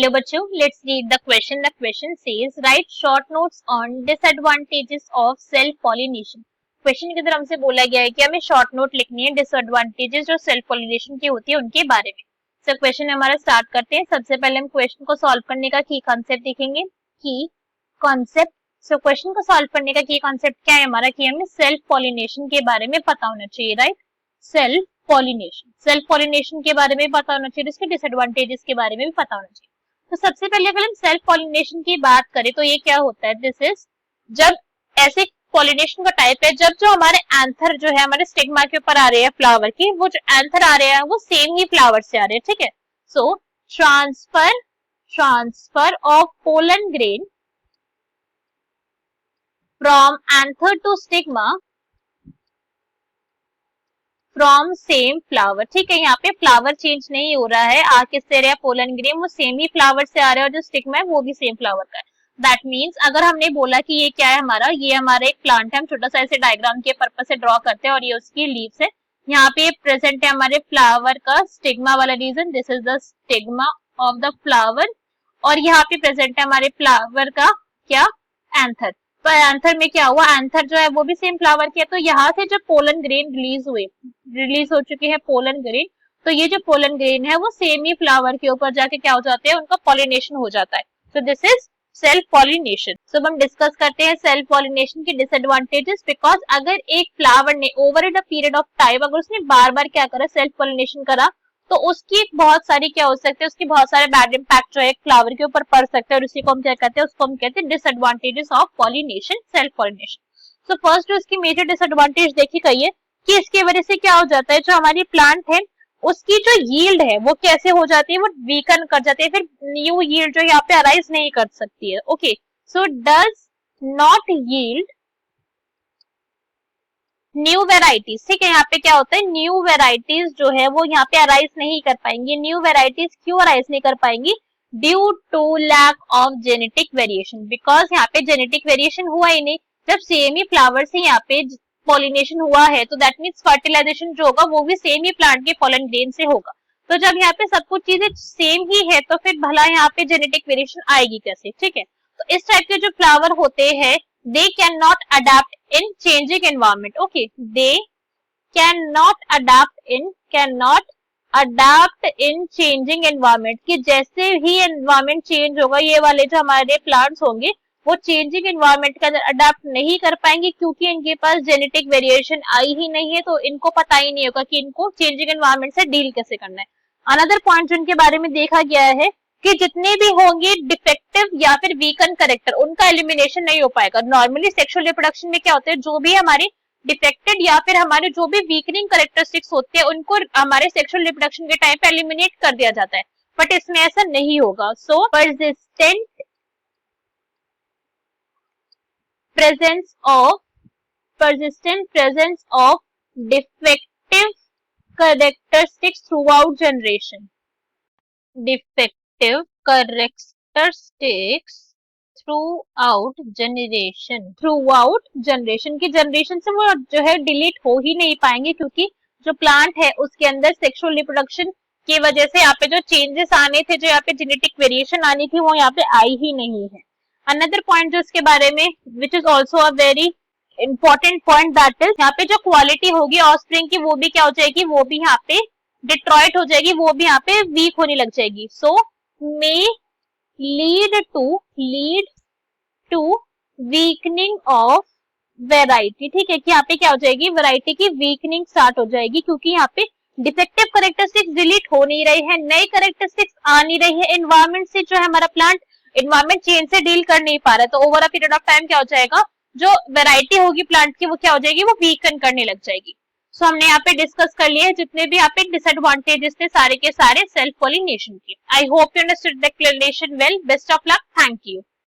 चलिए बच्चों, let's read the question. The question says right short notes on disadvantages of self pollination. Question की तरफ से बोला गया है कि हमें शॉर्ट नोट लिखनी है डिसएडवांटेजेस जो सेल्फ पॉलिनेशन की होती है उनके बारे में. सो क्वेश्चन हमारा स्टार्ट करते हैं. सबसे पहले हम क्वेश्चन को सॉल्व करने का की कॉन्सेप्ट देखेंगे. की कॉन्सेप्ट. सो क्वेश्चन को सॉल्व करने का की कॉन्सेप्ट क्या है हमारा कि हमें सेल्फ पॉलिनेशन के बारे में पता होना चाहिए. राइट, सेल्फ पॉलिनेशन के बारे में पता होना चाहिए, इसके डिसएडवांटेजेस के बारे में भी पता होना चाहिए. तो सबसे पहले अगर हम सेल्फ पॉलिनेशन की बात करें तो ये क्या होता है. दिस इज जब ऐसे पॉलिनेशन का टाइप है जब जो हमारे एंथर जो है हमारे स्टिग्मा के ऊपर आ रहे हैं फ्लावर के, वो जो एंथर आ रहे हैं वो सेम ही फ्लावर से आ रहे हैं. ठीक है. So transfer of pollen grain from anther to stigma from same flower. ठीक है, यहाँ पे फ्लावर चेंज नहीं हो रहा है. आ किससे रहा है, पोलन ग्रेन, वो सेम ही फ्लावर से आ रहा है और जो स्टिग्मा है वो भी सेम फ्लावर का है. दैट मीन्स अगर हमने बोला कि ये क्या है हमारा, ये हमारा एक प्लांट है, हम छोटा सा ऐसे डायग्राम के पर्पज से ड्रॉ करते हैं और ये उसकी लीव्स है. यहाँ पे प्रेजेंट है हमारे फ्लावर का स्टिग्मा वाला region. This is the stigma of the flower. और यहाँ पे प्रेजेंट है हमारे फ्लावर का क्या, एंथर. तो एंथर में क्या हुआ, एंथर जो है वो भी सेम फ्लावर की है. तो यहाँ से जब पोलन ग्रेन रिलीज हो चुके हैं पोलन ग्रेन, तो ये जो पोलन ग्रेन है वो सेम ही फ्लावर के ऊपर जाके क्या हो जाते हैं, उनका पॉलिनेशन हो जाता है. So this is self pollination. So हम डिस्कस करते हैं सेल्फ पॉलिनेशन की डिसएडवांटेजेस. बिकॉज अगर एक फ्लावर ने over the period of time अगर उसने बार बार क्या करा, सेल्फ पॉलिनेशन करा, तो उसकी बहुत सारी क्या हो सकते हैं, उसकी बहुत सारे बैड इम्पैक्ट जो है फ्लावर के ऊपर पड़ सकते हैं और उसी को हम क्या कहते हैं, उसको हम कहते हैं disadvantages of pollination, self pollination. So first जो इसकी मेजर डिसएडवांटेज देखी गई है कि इसकी वजह से क्या हो जाता है, जो हमारी प्लांट है उसकी जो यील्ड है वो कैसे हो जाती है, वो वीकन कर जाती है, फिर न्यू यील्ड जो यहाँ पे अराइज नहीं कर सकती है. Okay, so does not yield new varieties. ठीक है, यहाँ पे क्या होता है, न्यू वेराइटीज जो है वो यहाँ पे अराइज नहीं कर पाएंगी. न्यू वेराइटीज क्यों अराइज नहीं कर पाएंगी, due to lack of genetic variation. Because यहाँ पे जेनेटिक वेरिएशन हुआ ही नहीं. जब सेम ही फ्लावर से यहाँ पे पॉलिनेशन हुआ है तो दैट मीन्स फर्टिलाइजेशन जो होगा वो भी सेम ही प्लांट के पोलन ग्रेन से होगा. तो जब यहाँ पे सब कुछ चीजें सेम ही है तो फिर भला यहाँ पे जेनेटिक वेरिएशन आएगी कैसे. ठीक है, तो इस टाइप के जो फ्लावर होते हैं they cannot adapt in changing environment. Okay, they cannot adapt in changing environment. कि जैसे ही environment change होगा ये वाले जो हमारे plants होंगे वो changing environment के अंदर adapt नहीं कर पाएंगे क्योंकि इनके पास genetic variation आई ही नहीं है. तो इनको पता ही नहीं होगा कि इनको changing environment से deal कैसे करना है. Another point जो इनके बारे में देखा गया है कि जितने भी होंगे डिफेक्टिव या फिर वीकन करेक्टर उनका एलिमिनेशन नहीं हो पाएगा. नॉर्मली सेक्सुअल रिप्रोडक्शन में क्या होता है, जो भी हमारे डिफेक्टेड या फिर हमारे जो भी वीकनिंग करेक्टरिस्टिक्स होते हैं उनको हमारे सेक्सुअल रिप्रोडक्शन के टाइम पे एलिमिनेट कर दिया जाता है, बट इसमें ऐसा नहीं होगा. So persistent presence of defective characteristics throughout generation. Defective characteristics throughout generation की जनरेशन से वो जो है डिलीट हो ही नहीं पाएंगे क्योंकि जो प्लांट है उसके अंदर सेक्सुअल रिप्रोडक्शन की वजह से यहाँ पे जो चेंजेस आने थे, जो यहाँ पे जेनेटिक वेरिएशन आनी थी वो यहाँ पे आई ही नहीं है. अनदर पॉइंट जो इसके बारे में which is also a very important point, that is यहाँ पे जो क्वालिटी होगी ऑफस्प्रिंग की वो भी क्या हो जाएगी, वो भी यहाँ पे डिट्रॉइट हो जाएगी, वो भी यहाँ पे वीक होने लग जाएगी. So may lead to weakening of variety. ठीक है, कि यहाँ पे क्या हो जाएगी, वैरायटी की वीकनिंग स्टार्ट हो जाएगी क्योंकि यहाँ पे डिफेक्टिव करेक्टरिस्टिक्स डिलीट हो नहीं रही है, नई करेक्टरिस्टिक्स आ नहीं रही है. एनवायरमेंट से जो है हमारा प्लांट एनवायरमेंट चेंज से डील कर नहीं पा रहा है. तो over a period of time क्या हो जाएगा, जो वेराइटी होगी प्लांट की वो क्या हो जाएगी, वो वीकन करने लग जाएगी. सो हमने यहाँ पे डिस्कस कर लिए जितने भी यहाँ पे डिसएडवांटेजेस थे सारे के सारे सेल्फ पॉलिनेशन के. I hope you understood the explanation well. Best of luck. Thank you.